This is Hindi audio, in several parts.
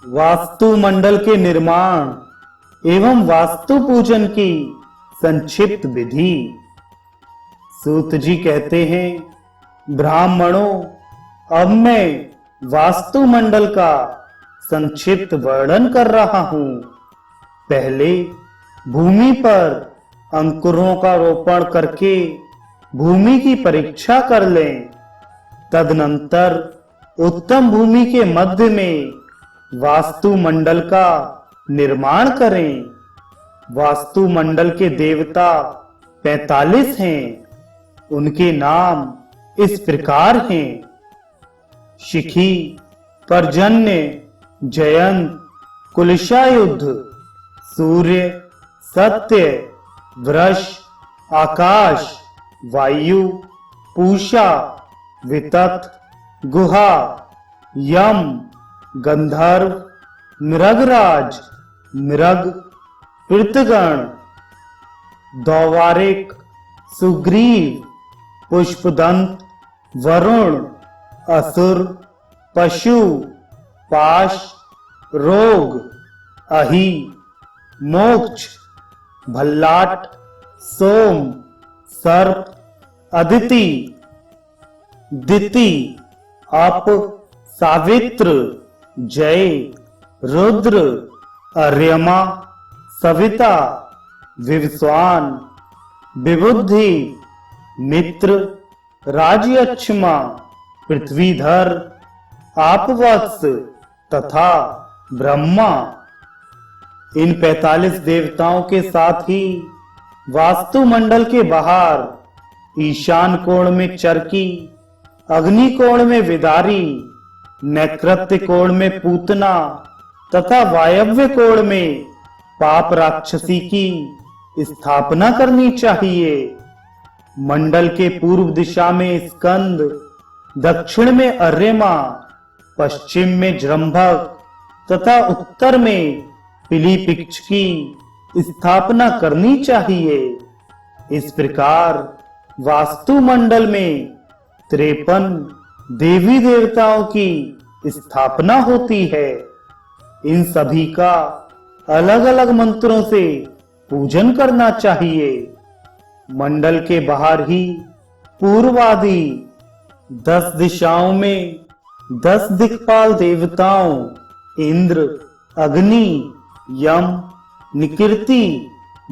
वास्तु मंडल के निर्माण एवं वास्तु पूजन की संक्षिप्त विधि। सूत जी कहते हैं, ब्राह्मणों, अब मैं वास्तु मंडल का संक्षिप्त वर्णन कर रहा हूं। पहले भूमि पर अंकुरों का रोपण करके भूमि की परीक्षा कर लें। तदनंतर उत्तम भूमि के मध्य में वास्तु मंडल का निर्माण करें। वास्तु मंडल के देवता 45 हैं। उनके नाम इस प्रकार हैं: शिखी, पर्जन्य, जयंत, कुलिशायुध, सूर्य, सत्य, वृष, आकाश, वायु, पूषा, वितत, गुहा, यम, गंधर्व, मृगराज, मृग, पृतगण, दौवारिक, सुग्रीव, पुष्पदंत, वरुण, असुर, पशु, पाश, रोग, अहि, मोक्ष, भल्लाट, सोम, सर्प, अदिति, दिति, अप, सावित्र, जय, रुद्र, अर्यमा, सविता, विवस्वान, विबुद्धि, मित्र, राज्यक्षमा, पृथ्वीधर, आपवत्स तथा ब्रह्मा। इन 45 देवताओं के साथ ही वास्तु मंडल के बाहर ईशान कोण में चरकी, अग्नि कोण में विदारी, नैकृत्य कोण में पूतना तथा वायव्य कोण में पाप राक्षसी की स्थापना करनी चाहिए। मंडल के पूर्व दिशा में स्कंद, दक्षिण में अर्यमा, पश्चिम में जृंभक तथा उत्तर में पिलीपिक्ष की स्थापना करनी चाहिए। इस प्रकार वास्तु मंडल में 53 देवी देवताओं की स्थापना होती है। इन सभी का अलग अलग मंत्रों से पूजन करना चाहिए। मंडल के बाहर ही पूर्वादि 10 दिशाओं में 10 दिक्पाल देवताओं इंद्र, अग्नि, यम, निकृति,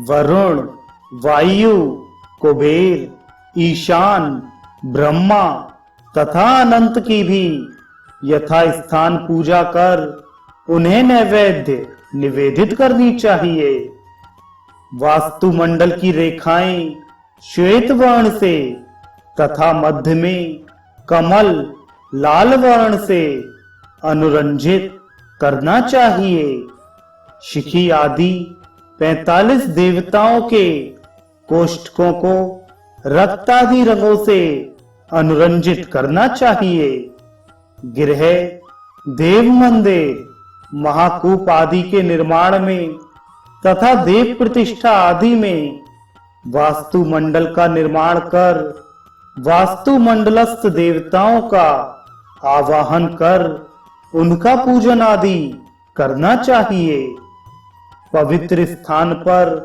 वरुण, वायु, कुबेर, ईशान, ब्रह्मा तथा अनंत की भी यथा स्थान पूजा कर उन्हें नैवेद्य निवेदित करनी चाहिए। वास्तु मंडल की रेखाएं श्वेत वर्ण से तथा मध्य में कमल लाल वर्ण से अनुरंजित करना चाहिए। शिखी आदि 45 देवताओं के कोष्ठकों को रक्तादि रंगों से अनुरंजित करना चाहिए। गृह, देव मंदिर, महाकूप आदि के निर्माण में तथा देव प्रतिष्ठा आदि में वास्तु मंडल का निर्माण कर वास्तु मंडलस्थ देवताओं का आवाहन कर उनका पूजन आदि करना चाहिए। पवित्र स्थान पर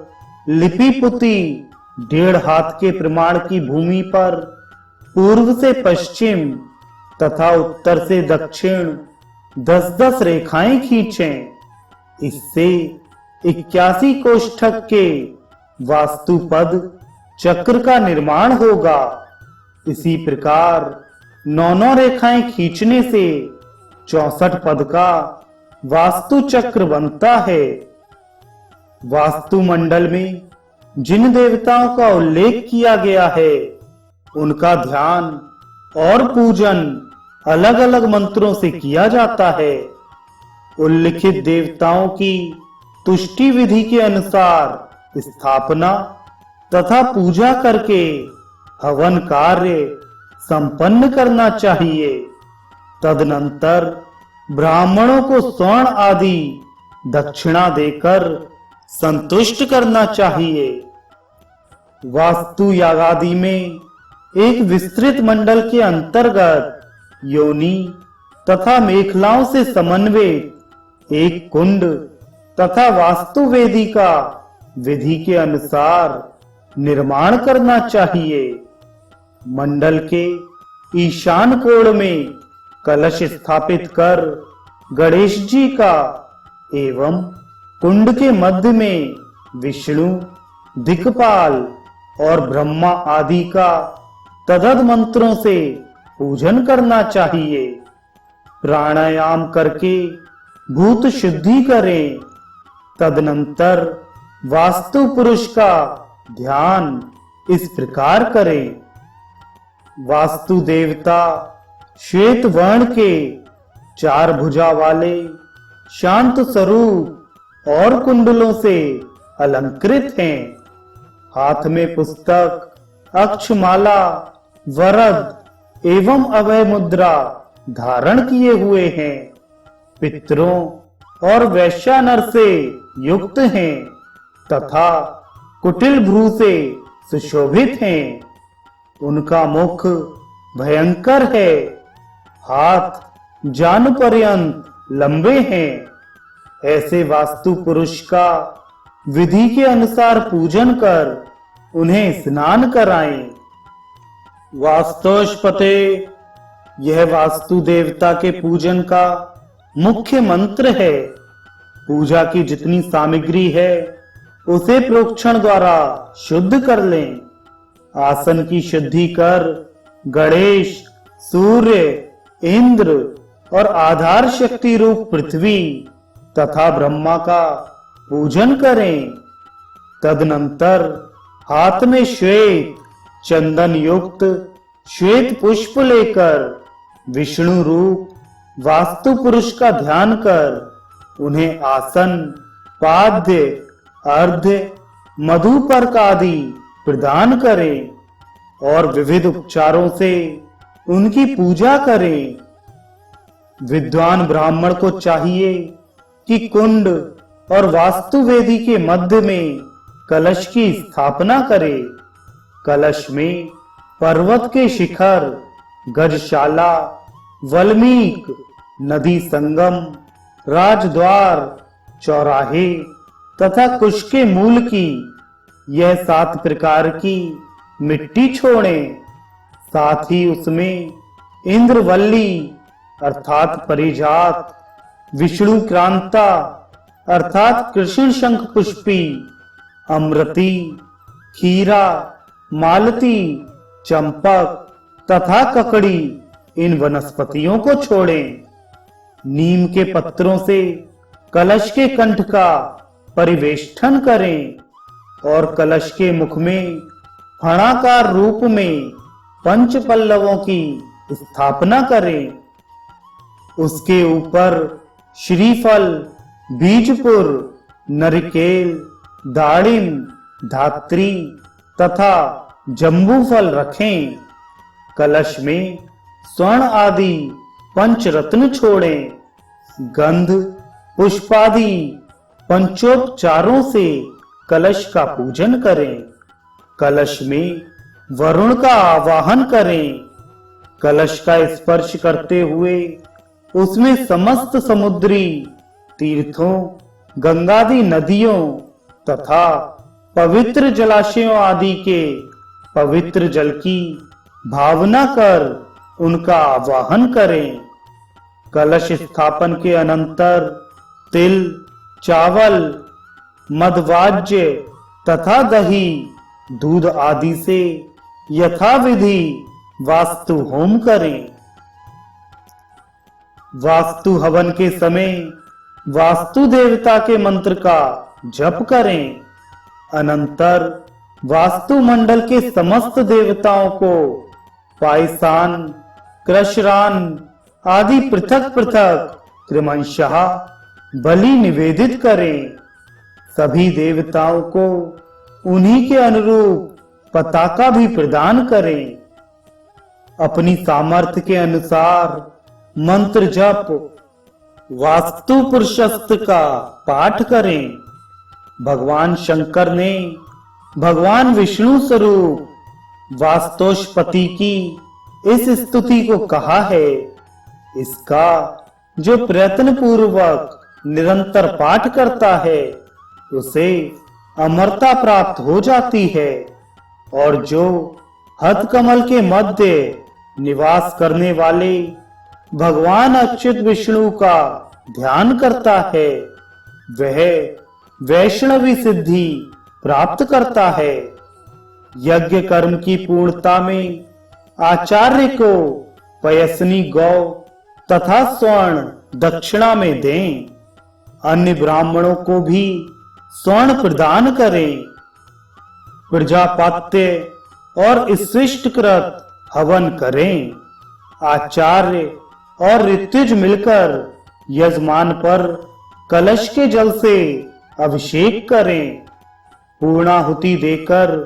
लिपि पुती 1.5 हाथ के प्रमाण की भूमि पर पूर्व से पश्चिम तथा उत्तर से दक्षिण 10-10 रेखाएं खींचें। इससे 81 कोष्ठक के वास्तुपद चक्र का निर्माण होगा। इसी प्रकार 9-9 रेखाएं खींचने से 64 पद का वास्तु चक्र बनता है। वास्तु मंडल में जिन देवताओं का उल्लेख किया गया है उनका ध्यान और पूजन अलग अलग मंत्रों से किया जाता है। उल्लिखित देवताओं की तुष्टि विधि के अनुसार स्थापना तथा पूजा करके हवन कार्य संपन्न करना चाहिए। तदनंतर ब्राह्मणों को स्वर्ण आदि दक्षिणा देकर संतुष्ट करना चाहिए। वास्तु यागादि में एक विस्तृत मंडल के अंतर्गत योनि तथा मेखलाओं से समन्वित एक कुंड तथा वास्तु वेदी का विधि के अनुसार निर्माण करना चाहिए। मंडल के ईशान कोण में कलश स्थापित कर गणेश जी का एवं कुंड के मध्य में विष्णु, दिक्पाल और ब्रह्मा आदि का तदद मंत्रों से पूजन करना चाहिए। प्राणायाम करके भूत शुद्धि करें। तदनंतर वास्तु पुरुष का ध्यान इस प्रकार करें। वास्तु देवता श्वेत वर्ण के 4 भुजा वाले शांत स्वरूप और कुंडलों से अलंकृत हैं। हाथ में पुस्तक, अक्षमाला, वरद एवं अभय मुद्रा धारण किए हुए हैं। पितरों और वैश्या नर से युक्त हैं तथा कुटिल भ्रू से सुशोभित हैं। उनका मुख भयंकर है, हाथ जानु पर्यंत लंबे हैं। ऐसे वास्तु पुरुष का विधि के अनुसार पूजन कर उन्हें स्नान कराएं। वास्तुष्पते, यह वास्तु देवता के पूजन का मुख्य मंत्र है। पूजा की जितनी सामग्री है उसे प्रोक्षण द्वारा शुद्ध कर लें। आसन की शुद्धि कर गणेश, सूर्य, इंद्र और आधार शक्ति रूप पृथ्वी तथा ब्रह्मा का पूजन करें। तदनंतर हाथ में श्वेत चंदन युक्त श्वेत पुष्प लेकर विष्णु रूप वास्तु पुरुष का ध्यान कर उन्हें आसन, पाद्य, अर्घ्य, मधुपर्क आदि प्रदान करें और विविध उपचारों से उनकी पूजा करें। विद्वान ब्राह्मण को चाहिए कि कुंड और वास्तु वेदी के मध्य में कलश की स्थापना करे। कलश में पर्वत के शिखर, गजशाला, वल्मीक, नदी संगम, राजद्वार, चौराहे तथा कुश के मूल की यह 7 प्रकार की मिट्टी छोड़ें। साथ ही उसमें इंद्रवल्ली अर्थात परिजात, विष्णु क्रांता अर्थात कृष्ण शंख पुष्पी, अमृति, खीरा, मालती, चंपक तथा ककड़ी इन वनस्पतियों को छोड़ें। नीम के पत्रों से कलश के कंठ का परिवेष्टन करें और कलश के मुख में फणाकार रूप में 5 पल्लवों की स्थापना करें। उसके ऊपर श्रीफल, बीजपुर, नरिकेल, दाड़िम, धात्री तथा जम्बू फल रखें। कलश में स्वर्ण आदि 5 रत्न छोड़ें। गंध, पुष्पादि पंचोपचारों से कलश का पूजन करें। कलश में वरुण का आवाहन करें। कलश का स्पर्श करते हुए उसमें समस्त समुद्री तीर्थों, गंगादि नदियों तथा पवित्र जलाशयों आदि के पवित्र जल की भावना कर उनका आवाहन करें। कलश स्थापन के अनंतर तिल, चावल, मधवाज्य तथा दही, दूध आदि से यथाविधि वास्तु होम करें। वास्तु हवन के समय वास्तु देवता के मंत्र का जप करें। अनंतर वास्तु मंडल के समस्त देवताओं को पायसान, क्रशरान आदि पृथक पृथक क्रमशः बलि निवेदित करें। सभी देवताओं को उन्हीं के अनुरूप पताका भी प्रदान करें। अपनी सामर्थ्य के अनुसार मंत्र जप वास्तु पुरुषस्त्र का पाठ करें। भगवान शंकर ने भगवान विष्णु स्वरूप वास्तुष्पति की इस स्तुति को कहा है। इसका जो प्रयत्न पूर्वक निरंतर पाठ करता है उसे अमरता प्राप्त हो जाती है। और जो हथकमल के मध्य निवास करने वाले भगवान अच्युत विष्णु का ध्यान करता है वह वैष्णवी सिद्धि प्राप्त करता है। यज्ञ कर्म की पूर्णता में आचार्य को पयसनी गौ तथा स्वर्ण दक्षिणा में दें। अन्य ब्राह्मणों को भी स्वर्ण प्रदान करें। प्रजापत्य और शिष्टकृत हवन करें। आचार्य और ऋत्विज मिलकर यजमान पर कलश के जल से अभिषेक करें। पूर्णाहुति देकर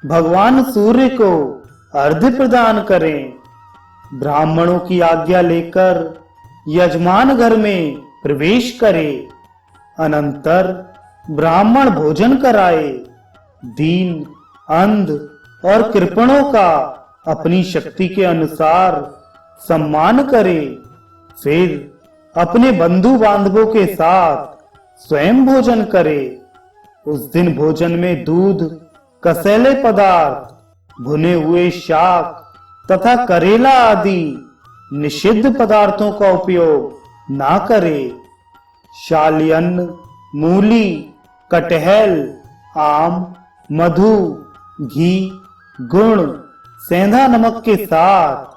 भगवान सूर्य को अर्घ्य प्रदान करें। ब्राह्मणों की आज्ञा लेकर यजमान घर में प्रवेश करे। अनंतर ब्राह्मण भोजन कराए। दीन, अंध और कृपणों का अपनी शक्ति के अनुसार सम्मान करे। फिर अपने बंधु बांधवों के साथ स्वयं भोजन करे। उस दिन भोजन में दूध, कसैले पदार्थ, भुने हुए शाक तथा करेला आदि निषिद्ध पदार्थों का उपयोग ना करे। शालियन्न, मूली, कटहल, आम, मधु, घी, गुड़, सेंधा नमक के साथ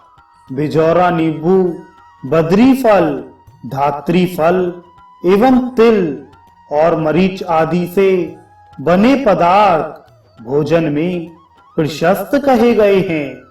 बिजौरा नींबू, बद्री फल, धात्री फल एवं तिल और मरीच आदि से बने पदार्थ भोजन में प्रशस्त कहे गए हैं।